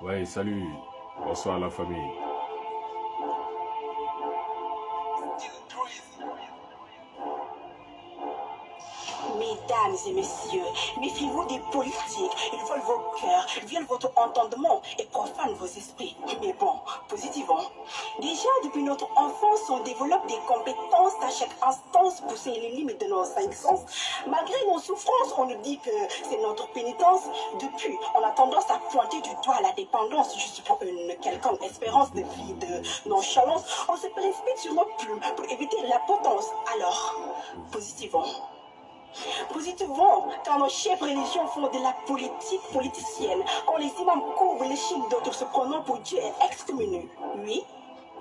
Ouais, salut. Bonsoir la famille. Mesdames et messieurs, méfiez-vous des politiques. Ils veulent vos cœurs, violent votre entendement et profanent vos esprits. Mais bon, positivement. Déjà, depuis notre enfance, on développe des compétences à chaque instance, pousser les limites de nos cinq sens. Malgré nos souffrances, on nous dit que c'est notre pénitence. Depuis, on a tendance à pointer du doigt la dépendance juste pour une quelconque espérance de vie, de nonchalance. On se précipite sur nos plumes pour éviter la potence. Alors, positivement. Positivement, quand nos chefs religions font de la politique politicienne, quand les imams couvrent les chines d'autres se prenant pour Dieu et excommunés. Oui,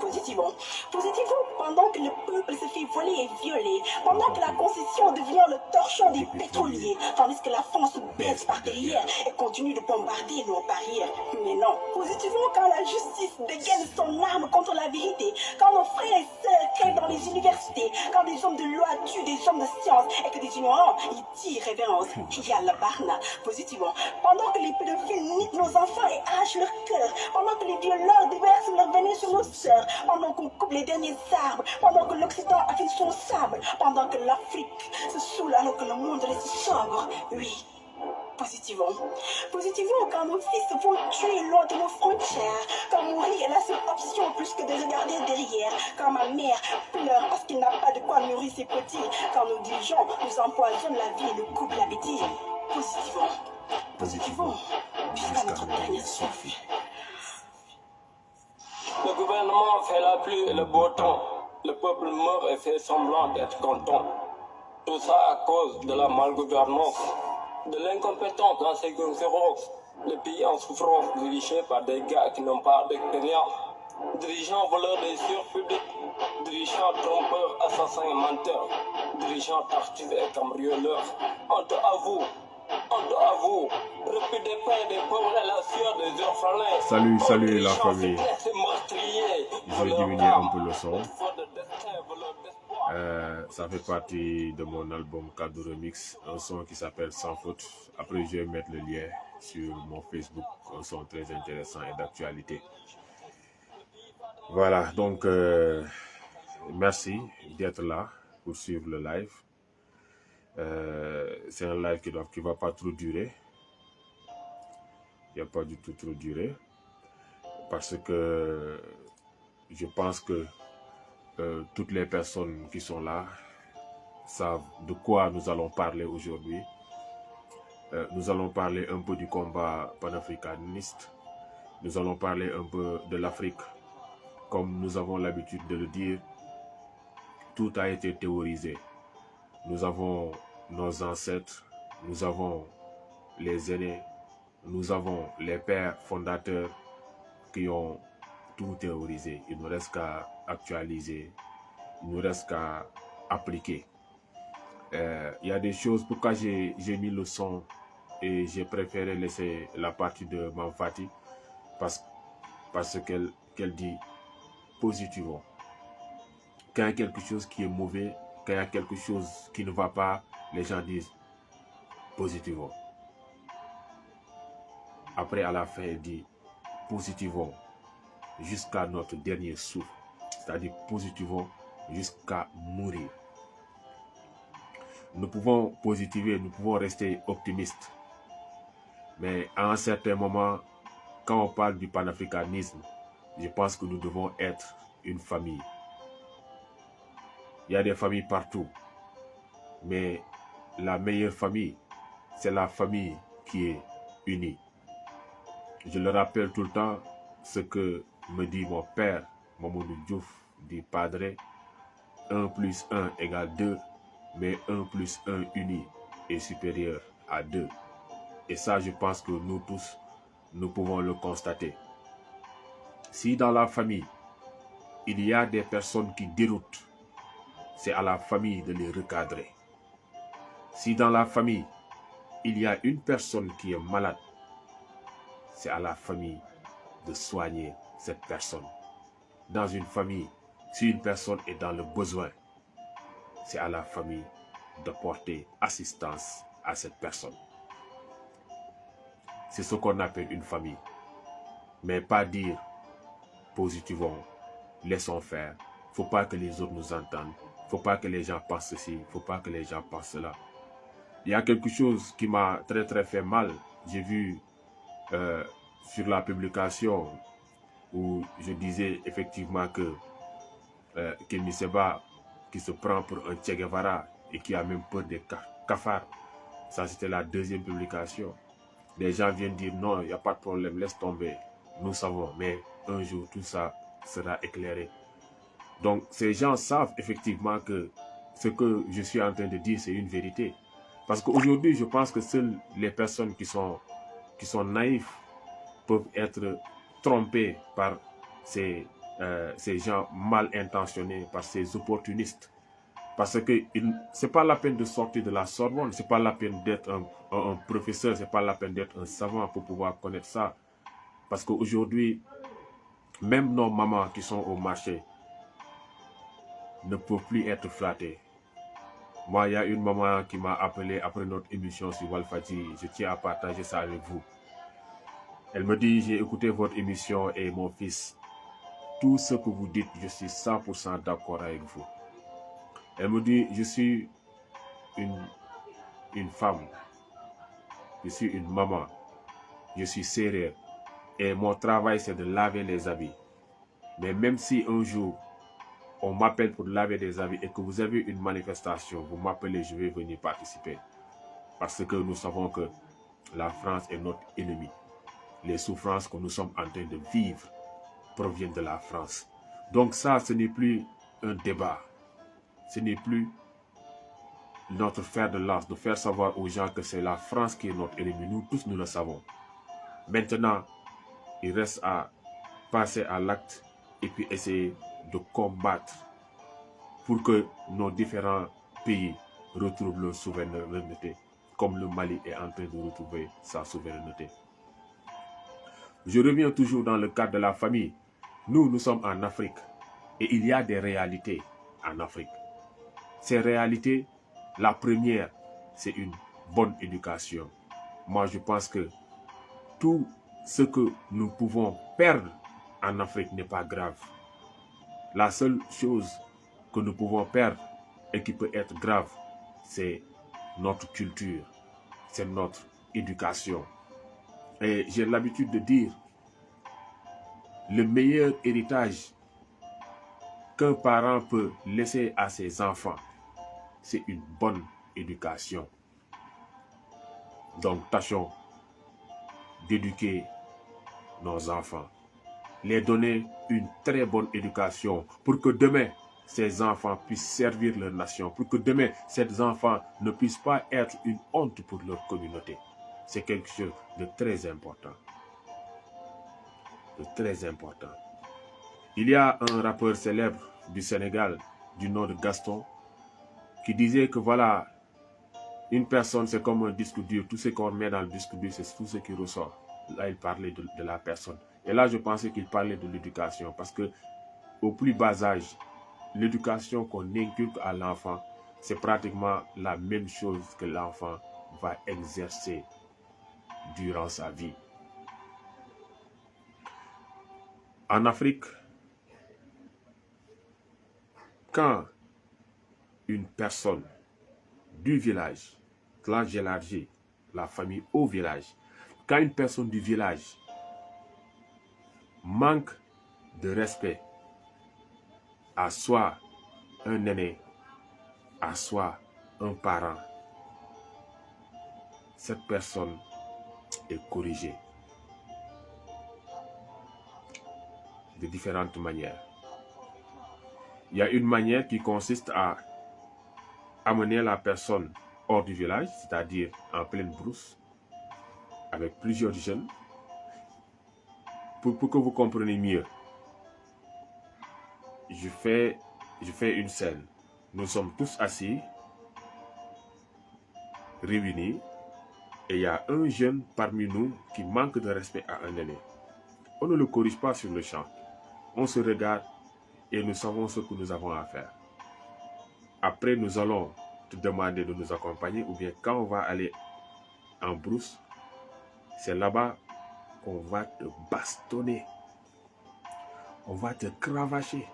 positivement. Positivement, pendant que le peuple se fait voler et violer, pendant que la concession devient le torchon des pétroliers, tandis que la France baisse par derrière et continue de bombarder nos barrières. Mais non, positivement, quand la justice dégaine son arme contre la vérité, quand nos frères et sœurs crèvent dans les universités, quand des hommes de loi tuent des hommes de science et que des ignorants y tirent révérence, il y a la barna, positivement. Pendant que les pédophiles niquent nos enfants et arrachent leur cœur, pendant que les violeurs déversent leur venin sur nos sœurs, pendant qu'on coupe les derniers arbres, pendant que l'Occident affiche son sable, pendant que l'Afrique se saoule alors que le monde reste sobre, oui. Positivement. Positivement, quand nos fils se font tuer loin de nos frontières, quand mourir est la seule option plus que de regarder derrière, quand ma mère pleure parce qu'il n'a pas de quoi nourrir ses petits, quand nos dirigeants nous empoisonnent la vie et nous coupent l'appétit. Positivement. Positivement. Jusqu'à notre dernier souffle. Le gouvernement fait la pluie et le beau temps. Le peuple meurt et fait semblant d'être content. Tout ça à cause de la malgouvernance, de l'incompétence dans ses féroces. Le pays en souffrance dirigé par des gars qui n'ont pas d'expérience. Dirigeants voleurs des surs publics, dirigeants trompeurs, assassins et menteurs, dirigeants tartues et cambrioleurs. Honte à vous, repus des pains des pauvres et la sueur des orphelins. Salut la famille. Je vais diminuer un peu le son. Ça fait partie de mon album Cadeau Remix, un son qui s'appelle Sans Faute. Après, je vais mettre le lien sur mon Facebook, un son très intéressant et d'actualité. Voilà, donc merci d'être là pour suivre le live. C'est un live qui ne va pas trop durer. Il n'y a pas du tout trop duré. Parce que je pense que toutes les personnes qui sont là savent de quoi nous allons parler aujourd'hui. Nous allons parler un peu du combat panafricaniste. Nous allons parler un peu de l'Afrique. Comme nous avons l'habitude de le dire, tout a été théorisé. Nous avons nos ancêtres, nous avons les aînés, nous avons les pères fondateurs qui ont tout théorisé. Il ne nous reste qu'à actualiser, il ne nous reste qu'à appliquer. Il y a des choses, pourquoi j'ai mis le son et j'ai préféré laisser la partie de Manfati parce qu'elle dit positivement. Quand il y a quelque chose qui est mauvais, quand il y a quelque chose qui ne va pas, les gens disent positivement. Après, à la fin, elle dit positivement jusqu'à notre dernier souffle, c'est-à-dire positivement jusqu'à mourir. Nous pouvons positiver, nous pouvons rester optimistes. Mais à un certain moment, quand on parle du panafricanisme, je pense que nous devons être une famille. Il y a des familles partout. Mais la meilleure famille, c'est la famille qui est unie. Je le rappelle tout le temps, ce que me dit mon père, Mamadou Diouf, dit Padre, 1 plus 1 égale 2, mais 1 plus 1 uni est supérieur à 2. Et ça, je pense que nous tous, nous pouvons le constater. Si dans la famille, il y a des personnes qui déroutent, c'est à la famille de les recadrer. Si dans la famille, il y a une personne qui est malade, c'est à la famille de soigner cette personne. Dans une famille, si une personne est dans le besoin, c'est à la famille de porter assistance à cette personne. C'est ce qu'on appelle une famille. mais pas dire positivement, laissons faire. Faut pas que les autres nous entendent. Faut pas que les gens pensent ceci. Faut pas que les gens pensent cela. Il y a quelque chose qui m'a très fait mal. J'ai vu sur la publication où je disais effectivement que Kémy Séba, qui se prend pour un Che Guevara et qui a même peur des cafards. Ça, c'était la deuxième publication. Les gens viennent dire non, il n'y a pas de problème, laisse tomber. Nous savons, mais un jour, tout ça sera éclairé. Donc, ces gens savent effectivement que ce que je suis en train de dire, c'est une vérité. Parce qu'aujourd'hui, je pense que seules les personnes qui sont naïfs peuvent être trompées par ces gens mal intentionnés, par ces opportunistes. Parce que ce n'est pas la peine de sortir de la Sorbonne, ce n'est pas la peine d'être un professeur, ce n'est pas la peine d'être un savant pour pouvoir connaître ça. Parce qu'aujourd'hui, même nos mamans qui sont au marché ne peuvent plus être flattées. Moi, il y a une maman qui m'a appelé après notre émission sur Walfadjri. Je tiens à partager ça avec vous. Elle me dit, j'ai écouté votre émission et mon fils, tout ce que vous dites, je suis 100% d'accord avec vous. Elle me dit, je suis une femme, je suis une maman, je suis sérieuse et mon travail c'est de laver les habits. Mais même si un jour on m'appelle pour laver des habits et que vous avez une manifestation, vous m'appelez, je vais venir participer. Parce que nous savons que la France est notre ennemi. Les souffrances que nous sommes en train de vivre proviennent de la France. Donc ça, ce n'est plus un débat. Ce n'est plus notre fer de lance de faire savoir aux gens que c'est la France qui est notre ennemi. Nous tous, nous le savons. Maintenant, il reste à passer à l'acte et puis essayer de combattre pour que nos différents pays retrouvent leur souveraineté, comme le Mali est en train de retrouver sa souveraineté. Je reviens toujours dans le cadre de la famille. Nous sommes en Afrique et il y a des réalités en Afrique. Ces réalités, la première, c'est une bonne éducation. Moi, je pense que tout ce que nous pouvons perdre en Afrique n'est pas grave. La seule chose que nous pouvons perdre et qui peut être grave, c'est notre culture, c'est notre éducation. Et j'ai l'habitude de dire, le meilleur héritage qu'un parent peut laisser à ses enfants, c'est une bonne éducation. Donc, tâchons d'éduquer nos enfants, les donner une très bonne éducation pour que demain, ces enfants puissent servir leur nation, pour que demain, ces enfants ne puissent pas être une honte pour leur communauté. C'est quelque chose de très important. De très important. Il y a un rappeur célèbre du Sénégal, du nom de Gaston, qui disait que voilà, une personne c'est comme un disque dur, tout ce qu'on met dans le disque dur, c'est tout ce qui ressort. Là, il parlait de la personne. Et là, je pensais qu'il parlait de l'éducation, parce que au plus bas âge, l'éducation qu'on inculque à l'enfant, c'est pratiquement la même chose que l'enfant va exercer durant sa vie. En Afrique, quand une personne du village, là j'élargis la famille au village, quand une personne du village manque de respect à soit un aîné, à soit un parent, cette personne est corrigée de différentes manières. Il y a une manière qui consiste à amener la personne hors du village, c'est-à-dire en pleine brousse, avec plusieurs jeunes, pour que vous compreniez mieux. Je fais une scène. Nous sommes tous assis, réunis, et il y a un jeune parmi nous qui manque de respect à un aîné. On ne le corrige pas sur le champ. On se regarde et nous savons ce que nous avons à faire. Après, nous allons te demander de nous accompagner, ou bien quand on va aller en brousse, c'est là-bas qu'on va te bastonner. On va te cravacher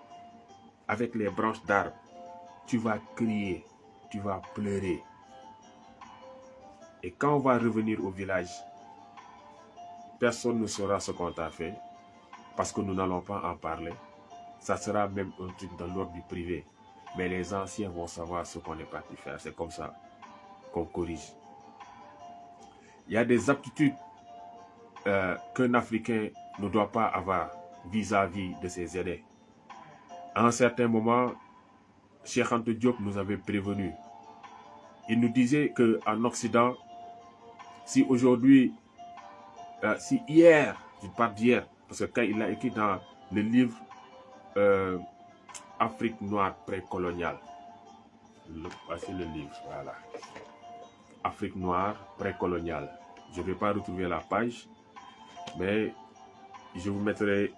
avec les branches d'arbres. Tu vas crier, tu vas pleurer. Et quand on va revenir au village, personne ne saura ce qu'on t'a fait parce que nous n'allons pas en parler. Ça sera même un truc dans l'ordre du privé. Mais les anciens vont savoir ce qu'on est parti faire. C'est comme ça qu'on corrige. Il y a des aptitudes qu'un Africain ne doit pas avoir vis-à-vis de ses aînés. À un certain moment, Cheikh Anta Diop nous avait prévenu. Il nous disait qu'en Occident, si aujourd'hui, si hier, je parle d'hier, parce que quand il a écrit dans le livre Afrique noire précoloniale, voici le livre, voilà. Afrique noire précoloniale. Je ne vais pas retrouver la page, mais je vous mettrai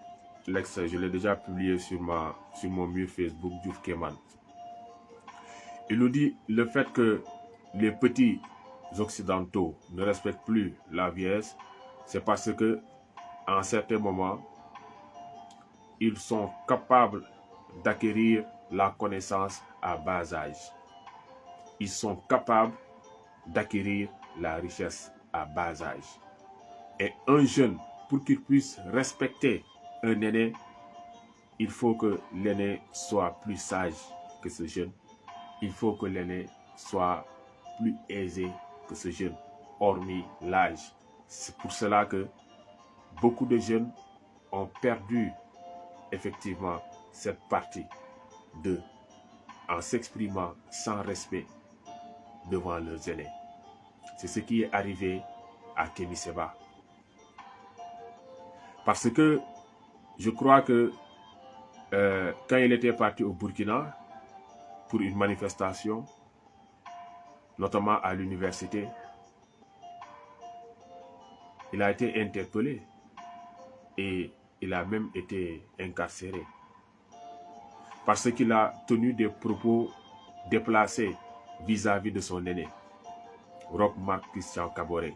l'extrait. Je l'ai déjà publié sur mon mur Facebook, Diouf Keman. Il nous dit le fait que les petits occidentaux ne respectent plus la vieillesse, c'est parce que à un certain moment, ils sont capables d'acquérir la connaissance à bas âge. Ils sont capables d'acquérir la richesse à bas âge. Et un jeune, pour qu'il puisse respecter un aîné, il faut que l'aîné soit plus sage que ce jeune. Il faut que l'aîné soit plus aisé que ce jeune, hormis l'âge. C'est pour cela que beaucoup de jeunes ont perdu effectivement cette partie en s'exprimant sans respect devant leurs aînés. C'est ce qui est arrivé à Kémy Séba. Parce que je crois que quand il était parti au Burkina pour une manifestation, notamment à l'université, il a été interpellé et il a même été incarcéré parce qu'il a tenu des propos déplacés vis-à-vis de son aîné, Roch Marc Christian Kaboré.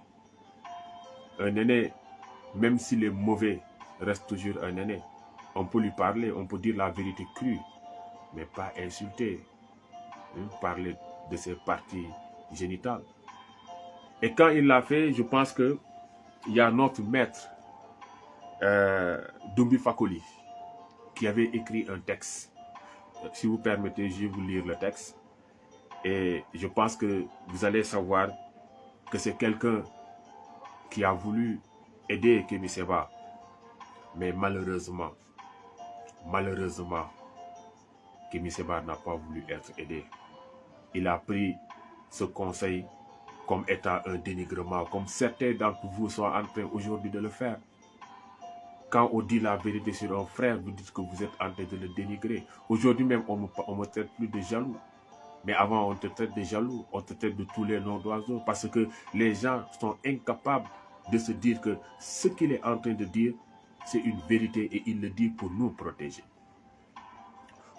Un aîné, même s'il est mauvais, reste toujours un aîné. On peut lui parler, on peut dire la vérité crue, mais pas insulter, parler de ses parties génitales. Et quand il l'a fait, je pense qu'il y a notre maître, Doumbé Fakoli, qui avait écrit un texte. Si vous permettez, je vais vous lire le texte. Et je pense que vous allez savoir que c'est quelqu'un qui a voulu aider Kémy Séba. Mais malheureusement, Kémy Séba n'a pas voulu être aidé. Il a pris ce conseil comme étant un dénigrement, comme certains d'entre vous sont en train aujourd'hui de le faire. Quand on dit la vérité sur un frère, vous dites que vous êtes en train de le dénigrer. Aujourd'hui même, on ne me traite plus de jaloux. Mais avant, on te traite de jaloux, on te traite de tous les noms d'oiseaux, parce que les gens sont incapables de se dire que ce qu'il est en train de dire, c'est une vérité et il le dit pour nous protéger.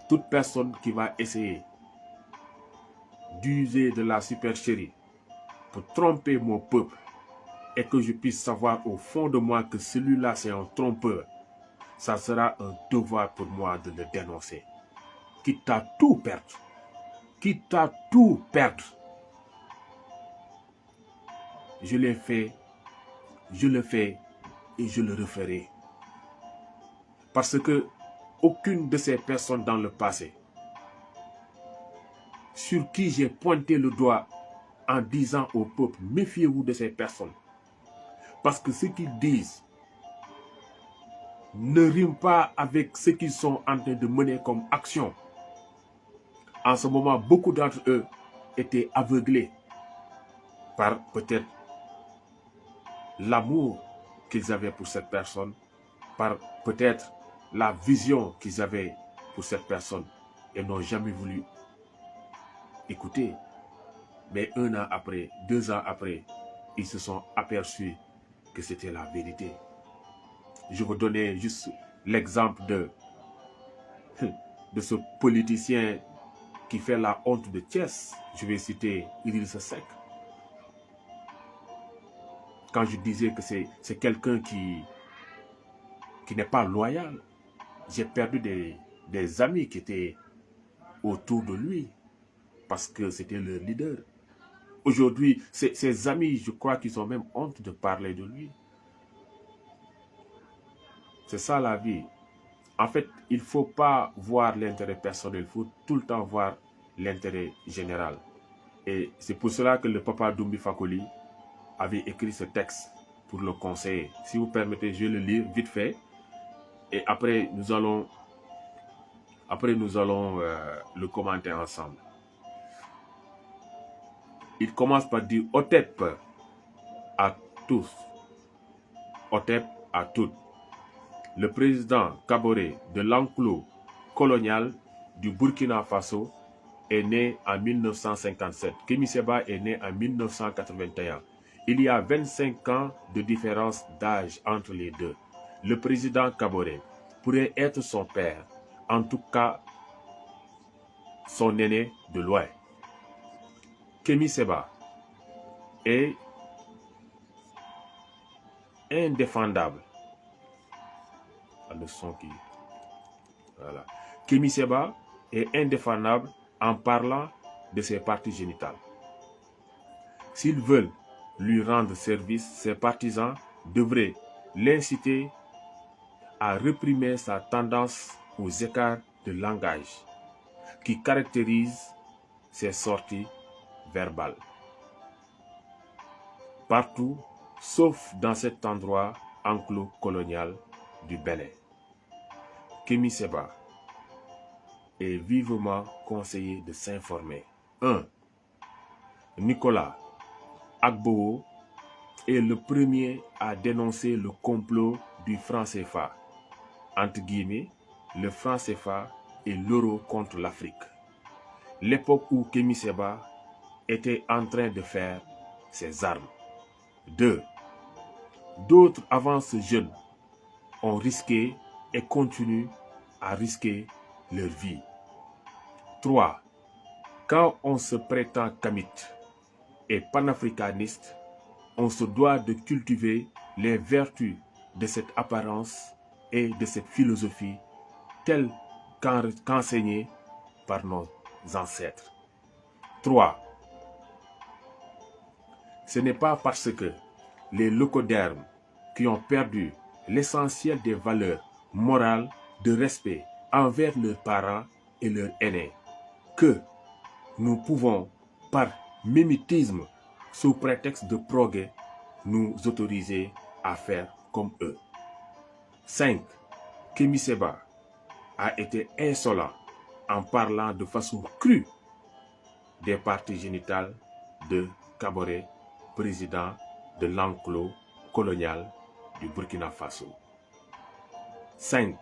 Toute personne qui va essayer d'user de la supercherie pour tromper mon peuple et que je puisse savoir au fond de moi que celui-là c'est un trompeur, ça sera un devoir pour moi de le dénoncer. Quitte à tout perdre. Quitte à tout perdre. Je l'ai fait, je le fais et je le referai. Parce que aucune de ces personnes dans le passé sur qui j'ai pointé le doigt en disant au peuple, méfiez-vous de ces personnes. Parce que ce qu'ils disent ne rime pas avec ce qu'ils sont en train de mener comme action. En ce moment, beaucoup d'entre eux étaient aveuglés par peut-être l'amour qu'ils avaient pour cette personne, par peut-être la vision qu'ils avaient pour cette personne et n'ont jamais voulu écouter. Mais 1 an après, 2 ans après, ils se sont aperçus que c'était la vérité. Je vous donner juste l'exemple de ce politicien qui fait la honte de Thiès. Je vais citer Idrissa Seck. quand je disais que c'est quelqu'un qui n'est pas loyal. J'ai perdu des amis qui étaient autour de lui parce que c'était leur leader. Aujourd'hui, ses amis, je crois qu'ils ont même honte de parler de lui. C'est ça la vie. En fait, il ne faut pas voir l'intérêt personnel, il faut tout le temps voir l'intérêt général. Et c'est pour cela que le papa Doumbé Fakoli avait écrit ce texte pour le conseiller. Si vous permettez, je vais le lire vite fait. Et après, nous allons le commenter ensemble. Il commence par dire Otep à tous. Otep à toutes. Le président Kaboré de l'enclos colonial du Burkina Faso est né en 1957. Kémi Séba est né en 1981. Il y a 25 ans de différence d'âge entre les deux. Le président Kaboré pourrait être son père, en tout cas son aîné de loin. Kémi Séba est indéfendable. Le son qui... Voilà. Kémi Séba est indéfendable en parlant de ses parties génitales. S'ils veulent lui rendre service, ses partisans devraient l'inciter à réprimer sa tendance aux écarts de langage qui caractérisent ses sorties verbales. Partout, sauf dans cet endroit enclos colonial du Bénin. Kémi Séba est vivement conseillé de s'informer. 1. Nicolas Agbo est le premier à dénoncer le complot du franc CFA. Entre guillemets, le franc CFA et l'euro contre l'Afrique. L'époque où Kémi Séba était en train de faire ses armes. 2. D'autres avant ce jeune ont risqué et continuent à risquer leur vie. 3. Quand on se prétend kamite et panafricaniste, on se doit de cultiver les vertus de cette apparence et de cette philosophie telle qu'enseignée par nos ancêtres. 3. Ce n'est pas parce que les locodermes qui ont perdu l'essentiel des valeurs morales de respect envers leurs parents et leurs aînés que nous pouvons, par mimétisme, sous prétexte de progrès, nous autoriser à faire comme eux. 5. Kémi Séba a été insolent en parlant de façon crue des parties génitales de Kaboré, président de l'enclos colonial du Burkina Faso. 5.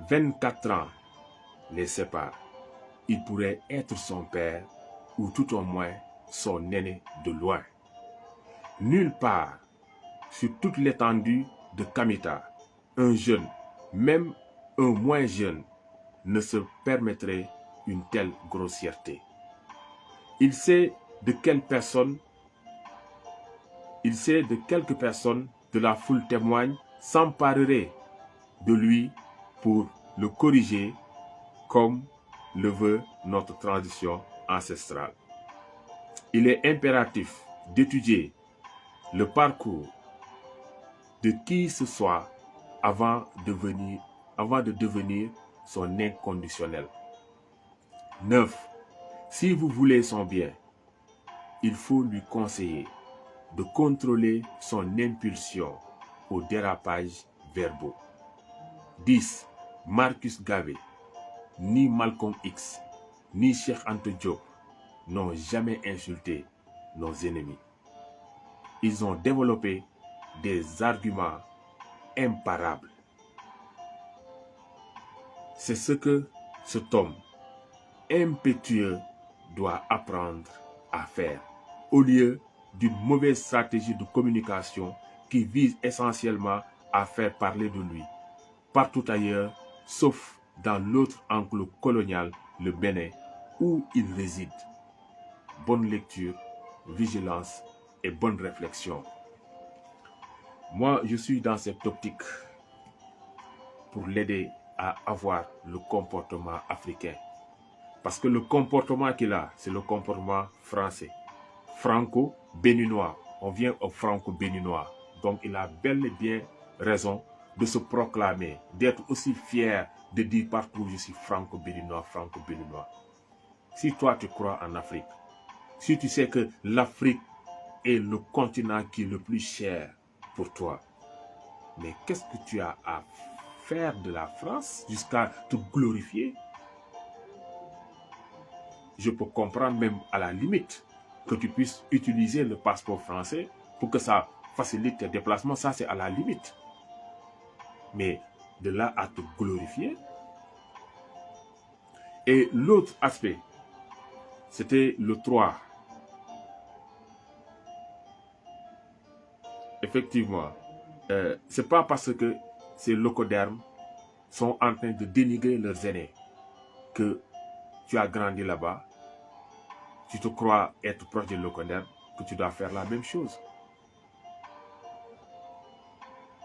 24 ans les séparent. Il pourrait être son père ou tout au moins son aîné de loin. Nulle part sur toute l'étendue de Kamita, un jeune, même un moins jeune, ne se permettrait une telle grossièreté. Il sait de quelques personnes de la foule témoigne s'empareraient de lui pour le corriger comme le veut notre tradition ancestrale. Il est impératif d'étudier le parcours de qui que ce soit avant de devenir son inconditionnel. 9. Si vous voulez son bien, il faut lui conseiller de contrôler son impulsion aux dérapages verbaux. 10. Marcus Garvey, ni Malcolm X, ni Cheikh Anta Diop n'ont jamais insulté nos ennemis. Ils ont développé des arguments imparables. C'est ce que cet homme impétueux doit apprendre à faire, au lieu d'une mauvaise stratégie de communication qui vise essentiellement à faire parler de lui, partout ailleurs, sauf dans l'autre enclos colonial, le Bénin, où il réside. Bonne lecture, vigilance et bonne réflexion. Moi, je suis dans cette optique pour l'aider à avoir le comportement africain. Parce que le comportement qu'il a, c'est le comportement français. Franco-béninois. On vient au franco-béninois. Donc, il a bel et bien raison de se proclamer, d'être aussi fier de dire partout je suis franco-béninois, franco-béninois. Si toi tu crois en Afrique, si tu sais que l'Afrique est le continent qui est le plus cher pour toi, mais qu'est-ce que tu as à faire de la France jusqu'à te glorifier? Je peux comprendre même à la limite que tu puisses utiliser le passeport français pour que ça facilite tes déplacements, ça c'est à la limite. Mais de là à te glorifier. Et l'autre aspect, c'était le 3. Effectivement, c'est pas parce que ces locodermes sont en train de dénigrer leurs aînés que tu as grandi là-bas, tu te crois être proche des locodermes, que tu dois faire la même chose.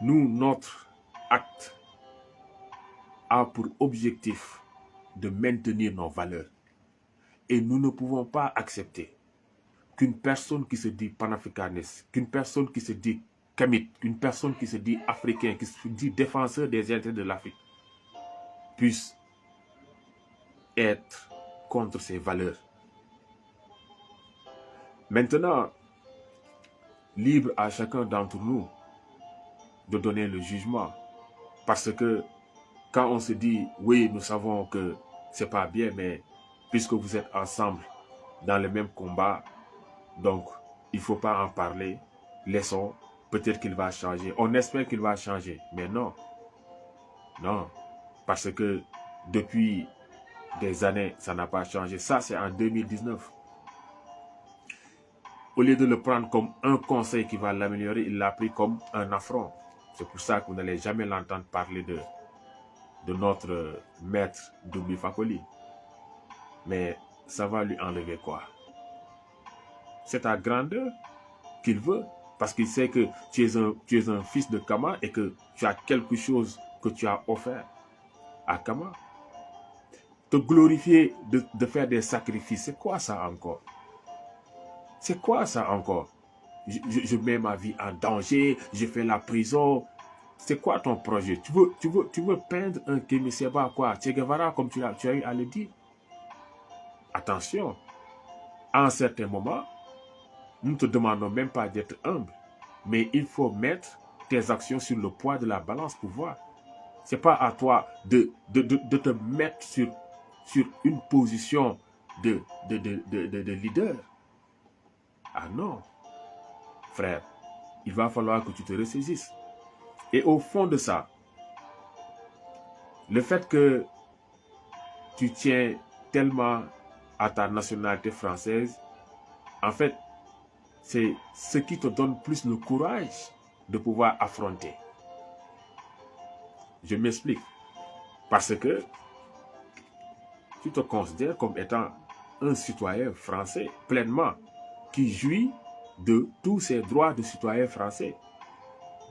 Nous, notre acte a pour objectif de maintenir nos valeurs. Et nous ne pouvons pas accepter qu'une personne qui se dit panafricaniste, qu'une personne qui se dit kamite, qu'une personne qui se dit africain, qui se dit défenseur des intérêts de l'Afrique, puisse être contre ces valeurs. Maintenant, libre à chacun d'entre nous de donner le jugement. Parce que quand on se dit, oui, nous savons que c'est pas bien, mais puisque vous êtes ensemble dans le même combat, donc il ne faut pas en parler, laissons, peut-être qu'il va changer. On espère qu'il va changer, mais non. Non, parce que depuis des années, ça n'a pas changé. Ça, c'est en 2019. Au lieu de le prendre comme un conseil qui va l'améliorer, il l'a pris comme un affront. C'est pour ça que vous n'allez jamais l'entendre parler de notre maître Doumbouya Fakoli. Mais ça va lui enlever quoi? C'est ta grandeur qu'il veut, parce qu'il sait que tu es un fils de Kama et que tu as quelque chose que tu as offert à Kama. Te glorifier de faire des sacrifices, c'est quoi ça encore? C'est quoi ça encore? Je mets ma vie en danger, je fais la prison. C'est quoi ton projet? Tu veux peindre un Kémy Séba, quoi? Che Guevara, comme tu as eu à le dire. Attention, à un certain moment, nous ne te demandons même pas d'être humble, mais il faut mettre tes actions sur le poids de la balance pour voir. Ce n'est pas à toi de te mettre sur une position de leader. Ah non, frère, il va falloir que tu te ressaisisses. Et au fond de ça, le fait que tu tiens tellement à ta nationalité française, en fait, c'est ce qui te donne plus le courage de pouvoir affronter. Je m'explique. Parce que tu te considères comme étant un citoyen français pleinement, qui jouit de tous ses droits de citoyen français.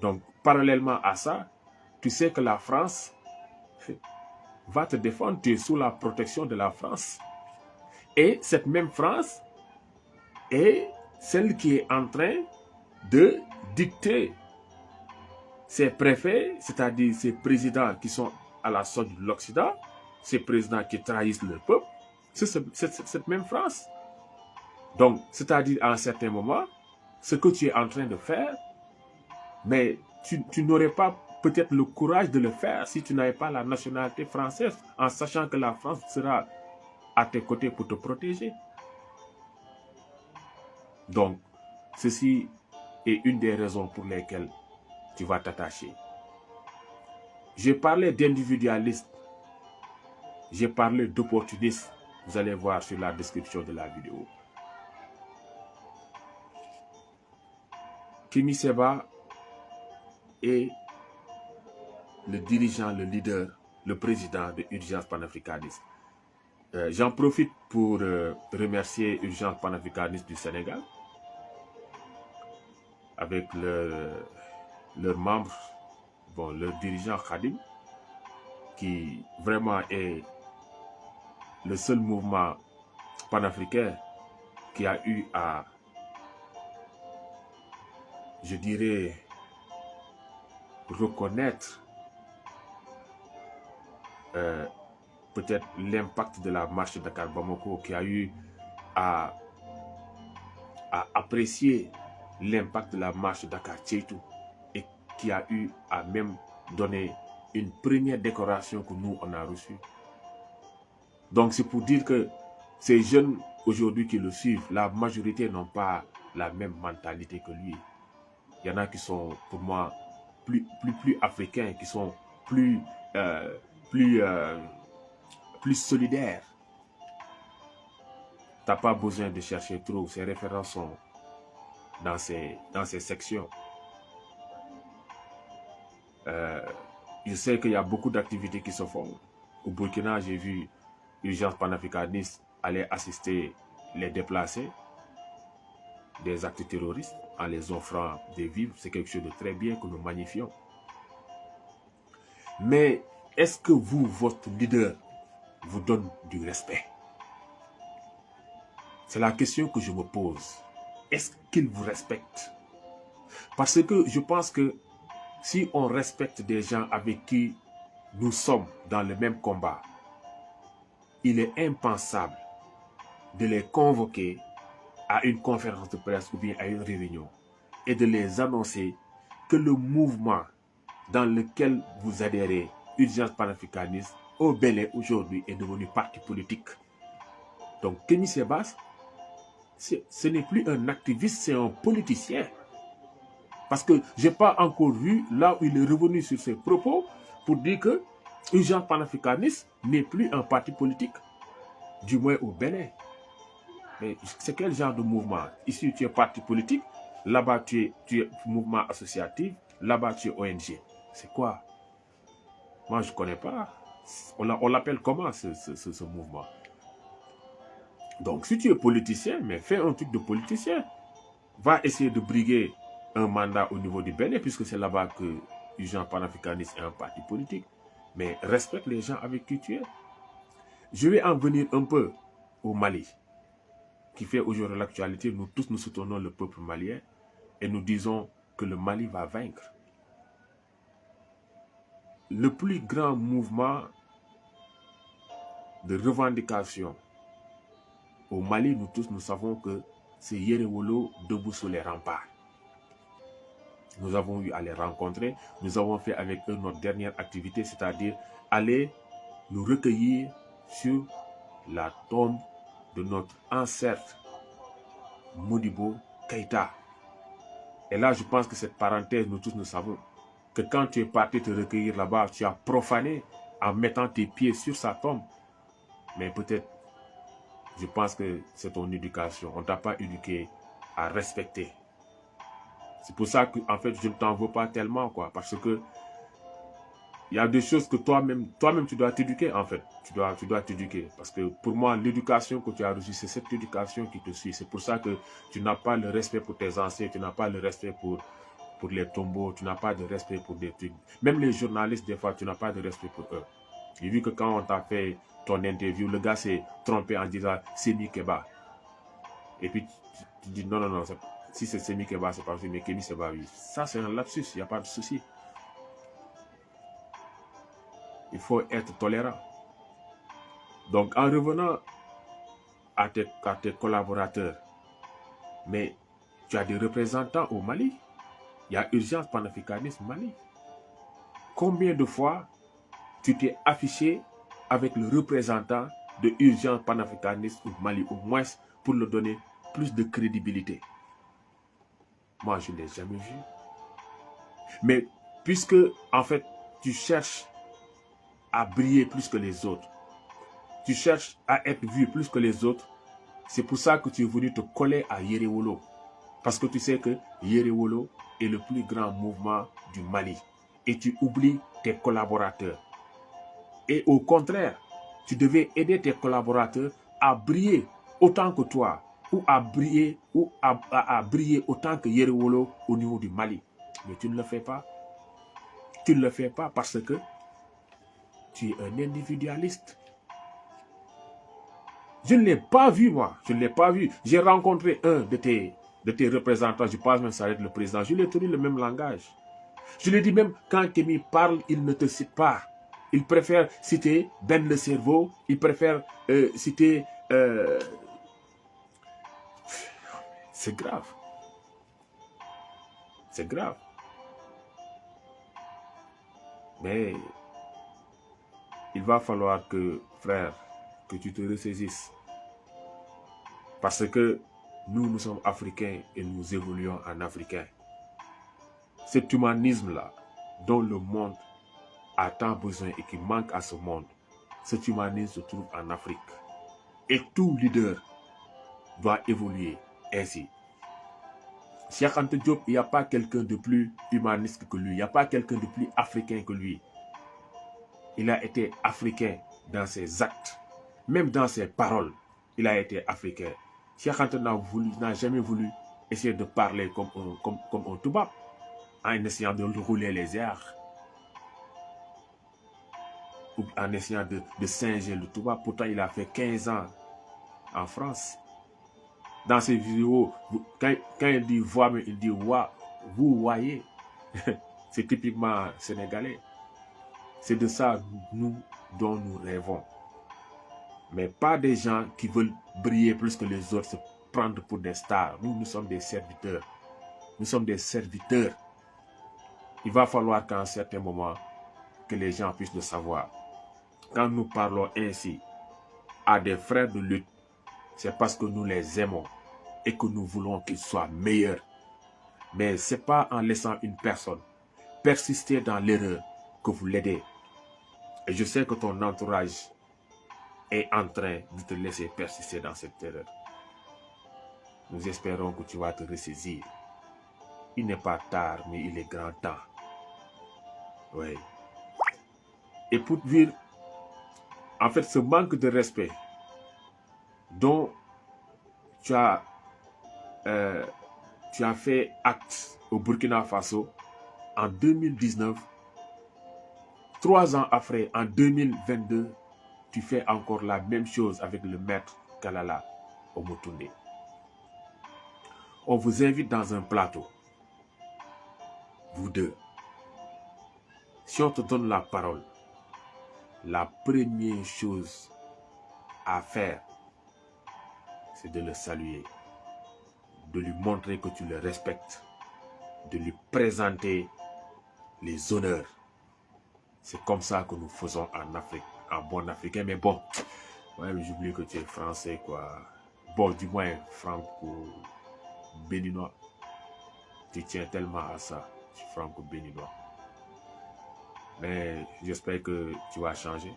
Donc, parallèlement à ça, tu sais que la France va te défendre, tu es sous la protection de la France. Et cette même France est celle qui est en train de dicter ces préfets, c'est-à-dire ces présidents qui sont à la solde de l'Occident, ces présidents qui trahissent le peuple, c'est cette même France. Donc, c'est-à-dire à un certain moment, ce que tu es en train de faire, mais tu n'aurais pas peut-être le courage de le faire si tu n'avais pas la nationalité française, en sachant que la France sera à tes côtés pour te protéger. Donc, ceci est une des raisons pour lesquelles tu vas t'attacher. J'ai parlé d'individualiste, j'ai parlé d'opportuniste. Vous allez voir sur la description de la vidéo. Kémy Séba est le dirigeant, le leader, le président de Urgence Panafricaniste. J'en profite pour remercier Urgence Panafricaniste du Sénégal avec leur membre, bon, leur dirigeant Khadim, qui vraiment est le seul mouvement panafricain qui a eu à, je dirais, reconnaître peut-être l'impact de la marche Dakar-Bamako, qui a eu à apprécier l'impact de la marche Dakar-Tchétou et qui a eu à même donner une première décoration que nous, on a reçue. Donc c'est pour dire que ces jeunes aujourd'hui qui le suivent, la majorité n'ont pas la même mentalité que lui. Il y en a qui sont pour moi plus africains, qui sont plus solidaires. Tu n'as pas besoin de chercher trop, ces références sont dans ces sections. Je sais qu'il y a beaucoup d'activités qui se font. Au Burkina, j'ai vu Urgence panafricaniste aller assister les déplacés des actes terroristes en les offrant des vivres. C'est quelque chose de très bien que nous magnifions. Mais est-ce que vous, votre leader, vous donne du respect? C'est la question que je me pose. Est-ce qu'il vous respecte? Parce que je pense que si on respecte des gens avec qui nous sommes dans le même combat, il est impensable de les convoquer à une conférence de presse ou bien à une réunion et de les annoncer que le mouvement dans lequel vous adhérez, Urgence panafricaniste, au Bénin aujourd'hui est devenu parti politique. Donc Kémy Sébasse, ce n'est plus un activiste, c'est un politicien. Parce que je n'ai pas encore vu là où il est revenu sur ses propos pour dire que Urgence panafricaniste n'est plus un parti politique, du moins au Bénin. Mais c'est quel genre de mouvement? Ici, tu es parti politique, là-bas, tu es mouvement associatif, là-bas, tu es ONG. C'est quoi? Moi, je ne connais pas. On l'appelle comment ce mouvement? Donc, si tu es politicien, mais fais un truc de politicien. Va essayer de briguer un mandat au niveau du Bénin, puisque c'est là-bas que Urgence panafricaniste est un parti politique. Mais respecte les gens avec qui tu es. Je vais en venir un peu au Mali, qui fait aujourd'hui l'actualité. Nous tous, nous soutenons le peuple malien et nous disons que le Mali va vaincre. Le plus grand mouvement de revendication au Mali, nous tous, nous savons que c'est Yerewolo debout sur les remparts. Nous avons eu à les rencontrer. Nous avons fait avec eux notre dernière activité, c'est-à-dire aller nous recueillir sur la tombe de notre ancêtre Modibo Keïta. Et là, je pense que cette parenthèse, nous tous nous savons que quand tu es parti te recueillir là-bas, tu as profané en mettant tes pieds sur sa tombe. Mais peut-être, je pense que c'est ton éducation. On ne t'a pas éduqué à respecter. C'est pour ça que, en fait, je ne t'en veux pas tellement, quoi. Parce que il y a des choses que toi-même, tu dois t'éduquer, en fait. Tu dois t'éduquer. Parce que pour moi, l'éducation que tu as reçue, c'est cette éducation qui te suit. C'est pour ça que tu n'as pas le respect pour tes anciens, tu n'as pas le respect pour les tombeaux, tu n'as pas de respect pour des trucs. Même les journalistes, des fois, tu n'as pas de respect pour eux. J'ai vu que quand on t'a fait ton interview, le gars s'est trompé en disant Semi Keba. Et puis, tu dis non, si c'est Semi Keba, c'est pas possible, mais Kémy Sébasse, oui. Ça, c'est un lapsus, il n'y a pas de souci. Il faut être tolérant. Donc, en revenant à tes collaborateurs, mais tu as des représentants au Mali. Il y a Urgence panafricaniste Mali. Combien de fois tu t'es affiché avec le représentant de Urgence panafricaniste au Mali, au moins pour leur donner plus de crédibilité? Moi, je ne l'ai jamais vu. Mais puisque, en fait, tu cherches à briller plus que les autres, tu cherches à être vu plus que les autres, c'est pour ça que tu es venu te coller à Yerewolo. Parce que tu sais que Yerewolo est le plus grand mouvement du Mali. Et tu oublies tes collaborateurs. Et au contraire, tu devais aider tes collaborateurs à briller autant que toi, ou à briller autant que Yerewolo au niveau du Mali. Mais tu ne le fais pas. Tu ne le fais pas parce que tu es un individualiste. Je ne l'ai pas vu, moi. Je ne l'ai pas vu. J'ai rencontré un de tes représentants. Je pense même ça va être le président. Je lui ai tenu le même langage. Je lui ai dit même, quand Kémy parle, il ne te cite pas. Il préfère citer Ben le cerveau. Il préfère citer... C'est grave. C'est grave. Mais il va falloir que, frère, que tu te ressaisisses. Parce que nous sommes africains et nous évoluons en africain. Cet humanisme-là, dont le monde a tant besoin et qui manque à ce monde, cet humanisme se trouve en Afrique. Et tout leader doit évoluer ainsi. Cheikh Anta Diop, il n'y a pas quelqu'un de plus humaniste que lui. Il n'y a pas quelqu'un de plus africain que lui. Il a été africain dans ses actes. Même dans ses paroles, il a été africain. Cheikh Anta n'a jamais voulu essayer de parler comme un toubab, en essayant de rouler les airs, ou en essayant de singer le toubab. Pourtant, il a fait 15 ans en France. Dans ses vidéos, quand il dit voix, mais il dit wa, vous voyez. C'est typiquement sénégalais. C'est de ça dont nous rêvons. Mais pas des gens qui veulent briller plus que les autres, se prendre pour des stars. Nous sommes des serviteurs. Nous sommes des serviteurs. Il va falloir qu'à un certain moment, que les gens puissent le savoir. Quand nous parlons ainsi à des frères de lutte, c'est parce que nous les aimons et que nous voulons qu'ils soient meilleurs. Mais ce n'est pas en laissant une personne persister dans l'erreur que vous l'aidez. Et je sais que ton entourage est en train de te laisser persister dans cette erreur. Nous espérons que tu vas te ressaisir. Il n'est pas tard, mais il est grand temps. Oui. Et pour dire, en fait, ce manque de respect dont tu as fait acte au Burkina Faso en 2019, 3 ans après, en 2022, tu fais encore la même chose avec le maître Kalala Omotoundé. On vous invite dans un plateau, vous deux. Si on te donne la parole, la première chose à faire, c'est de le saluer, de lui montrer que tu le respectes, de lui présenter les honneurs. C'est comme ça que nous faisons en Afrique, en bon africain. Mais bon, ouais, j'oublie que tu es français, quoi. Bon, du moins, franco-béninois. Tu tiens tellement à ça, tu es franco-béninois. Mais j'espère que tu vas changer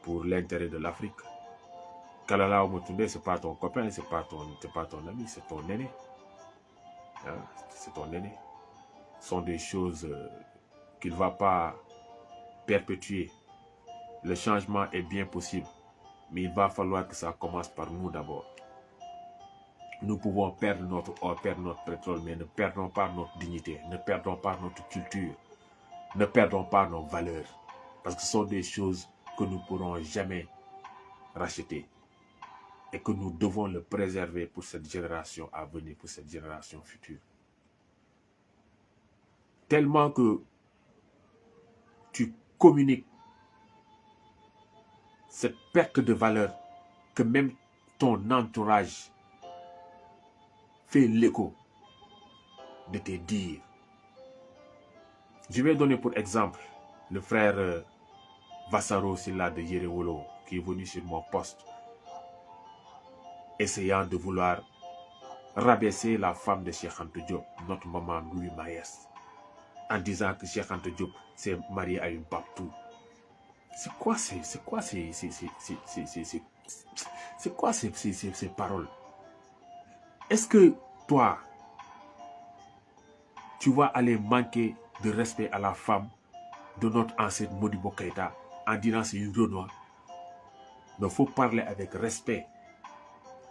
pour l'intérêt de l'Afrique. Kalala Omotoundé, ce n'est pas ton copain, ce n'est pas ton ami, c'est ton aîné. Hein? C'est ton aîné. Ce sont des choses qu'il ne va pas perpétuer. Le changement est bien possible, mais il va falloir que ça commence par nous d'abord. Nous pouvons perdre notre or, perdre notre pétrole, mais ne perdons pas notre dignité, ne perdons pas notre culture, ne perdons pas nos valeurs, parce que ce sont des choses que nous ne pourrons jamais racheter et que nous devons le préserver pour cette génération à venir, pour cette génération future. Tellement que tu communiques cette perte de valeur que même ton entourage fait l'écho de tes dires. Je vais donner pour exemple le frère Vassaro Silla de Yerewolo qui est venu sur mon poste essayant de vouloir rabaisser la femme de Cheikh Anta Diop, notre maman Louis Maïs, en disant que Cheikh Anta Diop s'est marié à une Babtou. C'est quoi ces paroles? Est-ce que toi, tu vas aller manquer de respect à la femme de notre ancêtre Modibo Keïta en disant c'est une Renoir? Il faut parler avec respect.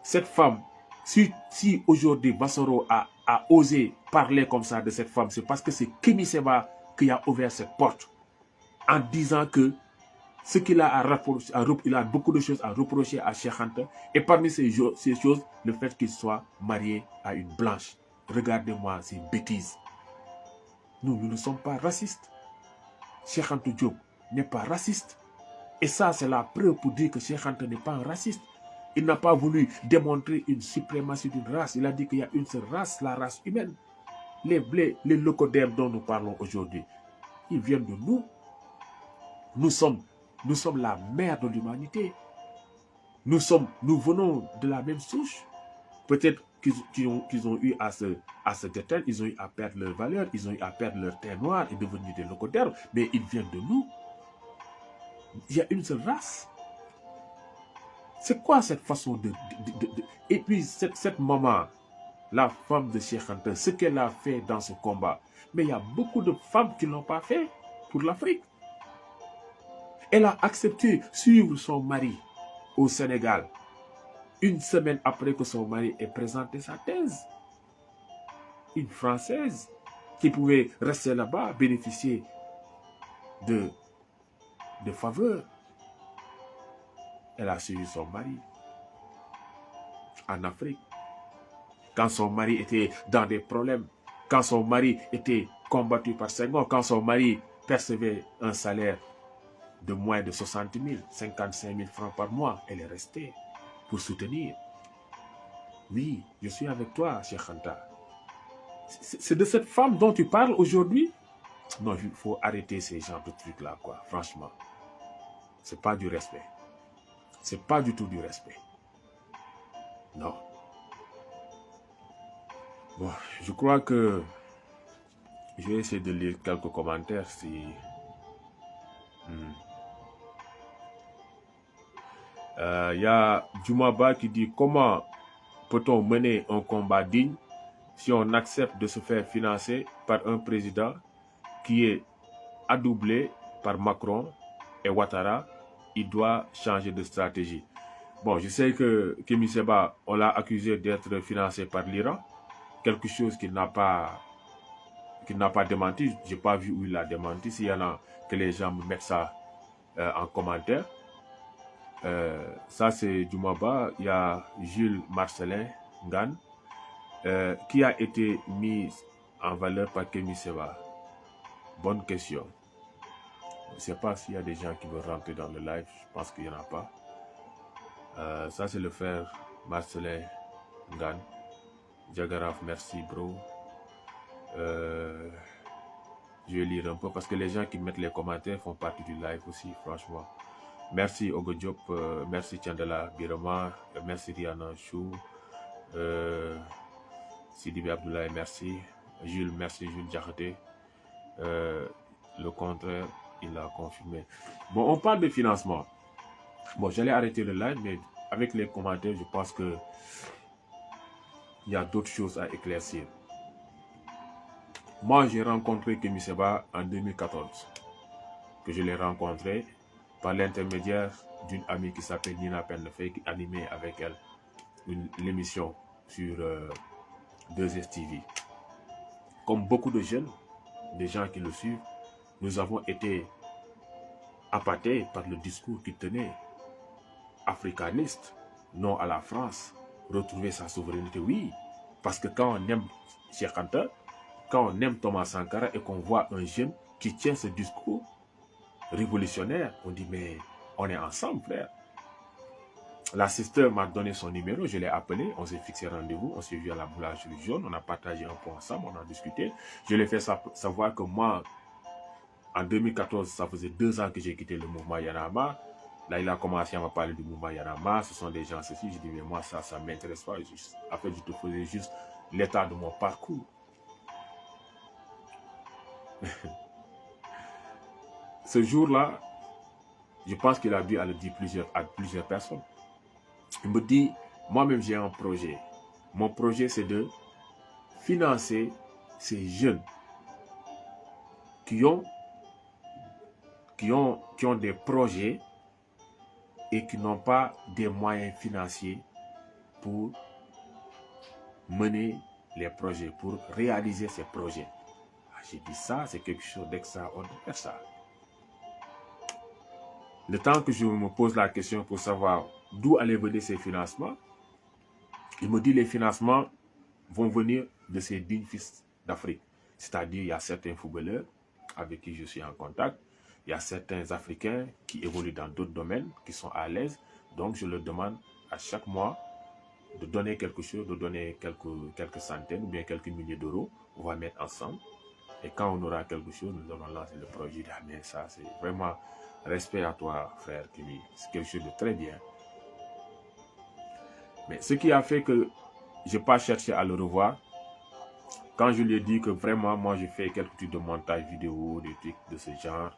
Cette femme, si aujourd'hui Bassoro a a osé parler comme ça de cette femme, c'est parce que c'est Kémy Séba qui a ouvert cette porte en disant que ce qu'il a à reprocher, il a beaucoup de choses à reprocher à Cheikh Anta, et parmi ces choses, le fait qu'il soit marié à une blanche. Regardez-moi ces bêtises. Nous ne sommes pas racistes. Cheikh Anta Diop n'est pas raciste. Et ça, c'est la preuve pour dire que Cheikh Anta n'est pas un raciste. Il n'a pas voulu démontrer une suprématie d'une race. Il a dit qu'il y a une seule race, la race humaine. Les locodèmes dont nous parlons aujourd'hui, ils viennent de nous. Nous sommes la mère de l'humanité. Nous venons de la même souche. Peut-être qu'ils ont eu à se déteindre, ils ont eu à perdre leur valeur, ils ont eu à perdre leur teint noir et devenir des locodèmes, mais ils viennent de nous. Il y a une seule race. C'est quoi cette façon Et puis cette maman, la femme de Cheikh Anta, ce qu'elle a fait dans ce combat, mais il y a beaucoup de femmes qui ne l'ont pas fait pour l'Afrique. Elle a accepté suivre son mari au Sénégal une semaine après que son mari ait présenté sa thèse. Une Française qui pouvait rester là-bas, bénéficier de faveurs. Elle a suivi son mari en Afrique. Quand son mari était dans des problèmes, quand son mari était combattu par Senghor, quand son mari percevait un salaire de moins de 60 000, 55 000 francs par mois, elle est restée pour soutenir. Oui, je suis avec toi, Cheikh Anta. C'est de cette femme dont tu parles aujourd'hui? Non, il faut arrêter ces genres de trucs-là, quoi. Franchement, c'est pas du respect. C'est pas du tout du respect. Non. Bon, je crois que je vais essayer de lire quelques commentaires si... y a Djoumaba qui dit: comment peut-on mener un combat digne si on accepte de se faire financer par un président qui est adoublé par Macron et Ouattara? Il doit changer de stratégie. Bon, je sais que Kémy Séba, on l'a accusé d'être financé par l'Iran, quelque chose qu'il n'a pas démenti. Je n'ai pas vu où il a démenti. S'il y en a, que les gens me mettent ça en commentaire. Ça, c'est Djoumaba. Il y a Jules Marcelin Ngan qui a été mis en valeur par Kémy Séba. Bonne question. Je ne sais pas s'il y a des gens qui veulent rentrer dans le live. Je pense qu'il n'y en a pas. Ça, c'est le frère Marcelin Ngan. Diagaraf, merci, bro. Je vais lire un peu parce que les gens qui mettent les commentaires font partie du live aussi, franchement. Merci Ogo Diop, merci Tiandela Birama, merci Rihanna Chou, Sidibe Abdoulaye, merci. Jules, merci Jules Diakhaté. Le contraire, il a confirmé. Bon, on parle de financement. Bon, j'allais arrêter le live, mais avec les commentaires, je pense que il y a d'autres choses à éclaircir. Moi, j'ai rencontré Kémy Séba en 2014. Que je l'ai rencontré par l'intermédiaire d'une amie qui s'appelle Nina Pendefey, qui animait avec elle l'émission sur 2STV. Comme beaucoup de jeunes, des gens qui le suivent, nous avons été appâtés par le discours qu'il tenait, africaniste, non à la France, retrouver sa souveraineté, oui, parce que quand on aime Cheikh Anta, quand on aime Thomas Sankara et qu'on voit un jeune qui tient ce discours révolutionnaire, on dit mais on est ensemble, frère. La sister m'a donné son numéro, je l'ai appelé, on s'est fixé rendez-vous, on s'est vu à la boulangerie jaune, on a partagé un peu ensemble, on a discuté. Je lui ai fait savoir que moi, en 2014, ça faisait 2 ans que j'ai quitté le mouvement Yanama. Là, il a commencé à me parler du mouvement Yanama, ce sont des gens ceci. Je dis mais moi ça ne m'intéresse pas. En fait, je te faisais juste l'état de mon parcours. Ce jour-là, je pense qu'il a dû le dire à plusieurs personnes. Il me dit, moi-même j'ai un projet. Mon projet c'est de financer ces jeunes qui ont des projets et qui n'ont pas des moyens financiers pour mener les projets, pour réaliser ces projets. J'ai dit ça, c'est quelque chose d'extraordinaire, ça. Le temps que je me pose la question pour savoir d'où allaient venir ces financements, il me dit les financements vont venir de ces dignes fils d'Afrique. C'est-à-dire, il y a certains footballeurs avec qui je suis en contact, il y a certains Africains qui évoluent dans d'autres domaines, qui sont à l'aise. Donc, je leur demande à chaque mois de donner quelque chose, de donner quelques centaines ou bien quelques milliers d'euros. On va mettre ensemble. Et quand on aura quelque chose, nous allons lancer le projet. Ah, mais ça, c'est vraiment respect à toi, frère Kimi. C'est quelque chose de très bien. Mais ce qui a fait que je n'ai pas cherché à le revoir, quand je lui ai dit que vraiment, moi, je fais quelques trucs de montage vidéo, des trucs de ce genre,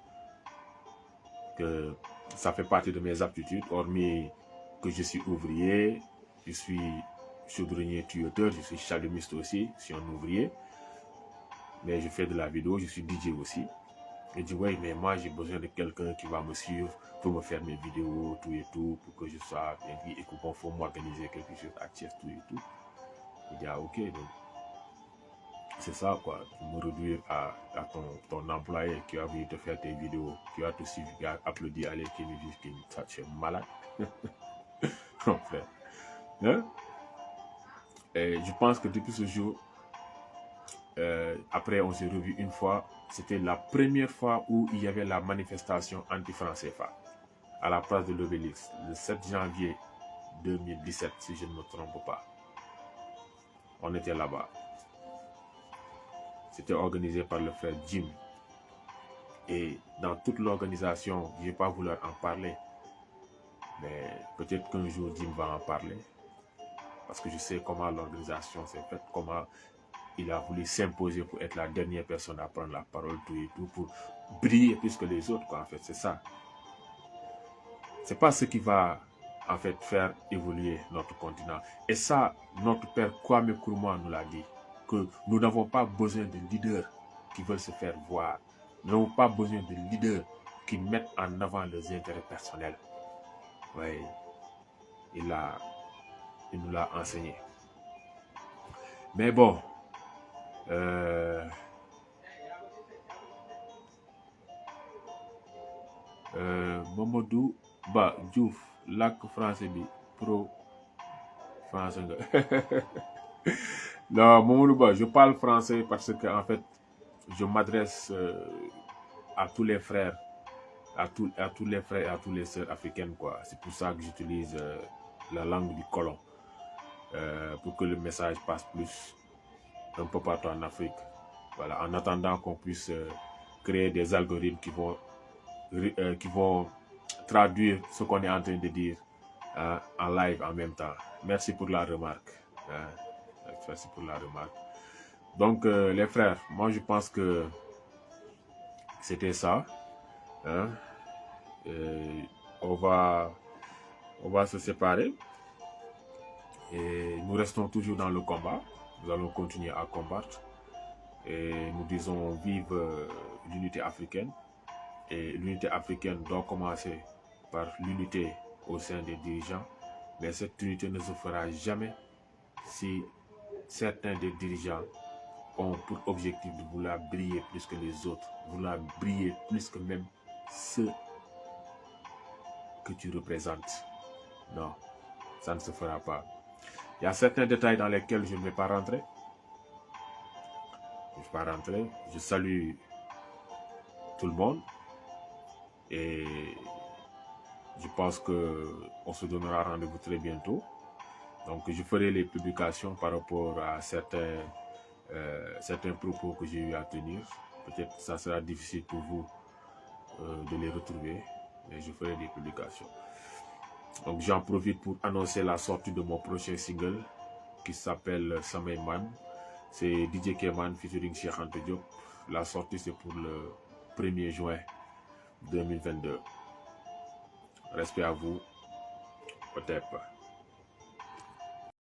que ça fait partie de mes aptitudes, hormis que je suis ouvrier, je suis chaudronnier tuyauteur, je suis chalumiste aussi, je suis un ouvrier, mais je fais de la vidéo, je suis DJ aussi. Je dis, oui, mais moi, j'ai besoin de quelqu'un qui va me suivre pour me faire mes vidéos, tout et tout, pour que je sois bien dit, et qu'il faut m'organiser quelque chose à Thiès, tout et tout. Il dit, ah, ok, donc, c'est ça, quoi, pour me réduire à ton employé qui a voulu te faire tes vidéos, qui va te suivre, qui a applaudi, allez, qui me dit, tu es malade. Non, frère. Hein? Et je pense que depuis ce jour, après on s'est revu une fois, c'était la première fois où il y avait la manifestation anti-franc CFA à la place de l'Obélisque, le 7 janvier 2017, si je ne me trompe pas. On était là-bas. C'était organisé par le frère Jim. Et dans toute l'organisation, je ne vais pas vouloir en parler, mais peut-être qu'un jour Jim va en parler, parce que je sais comment l'organisation s'est faite, comment il a voulu s'imposer pour être la dernière personne à prendre la parole, tout et tout, pour briller plus que les autres, quoi, en fait, c'est ça. C'est pas ce qui va, en fait, faire évoluer notre continent. Et ça, notre père Kwame Nkrumah nous l'a dit, que nous n'avons pas besoin de leaders qui veulent se faire voir. Nous n'avons pas besoin de leaders qui mettent en avant leurs intérêts personnels. Oui, il nous l'a enseigné. Mais bon, Mamadou Ba Diouf, lac français bi pro français. Non, Mamadou Ba, je parle français parce que en fait, je m'adresse à tous les frères, à tous les frères et à tous les sœurs africaines, quoi. C'est pour ça que j'utilise la langue du colon, pour que le message passe plus un peu partout en Afrique. Voilà, en attendant qu'on puisse créer des algorithmes qui vont traduire ce qu'on est en train de dire en live en même temps. Merci pour la remarque. Merci pour la remarque. Donc, les frères, moi je pense que c'était ça. Hein? On va se séparer. Et nous restons toujours dans le combat. Nous allons continuer à combattre. Et nous disons vive l'unité africaine. Et l'unité africaine doit commencer par l'unité au sein des dirigeants. Mais cette unité ne se fera jamais si certains des dirigeants ont pour objectif de vouloir briller plus que les autres, vouloir briller plus que même ceux que tu représentes. Non, ça ne se fera pas. Il y a certains détails dans lesquels je ne vais pas rentrer. Je ne vais pas rentrer. Je salue tout le monde. Et je pense qu'on se donnera rendez-vous très bientôt. Donc je ferai les publications par rapport à certains propos que j'ai eu à tenir. Peut-être que ça sera difficile pour vous de les retrouver, mais je ferai des publications. Donc j'en profite pour annoncer la sortie de mon prochain single qui s'appelle Samay Man. C'est DJ Keman featuring Cheikh Anta Diop. La sortie c'est pour le 1er juin 2022. Respect à vous. Peut-être pas.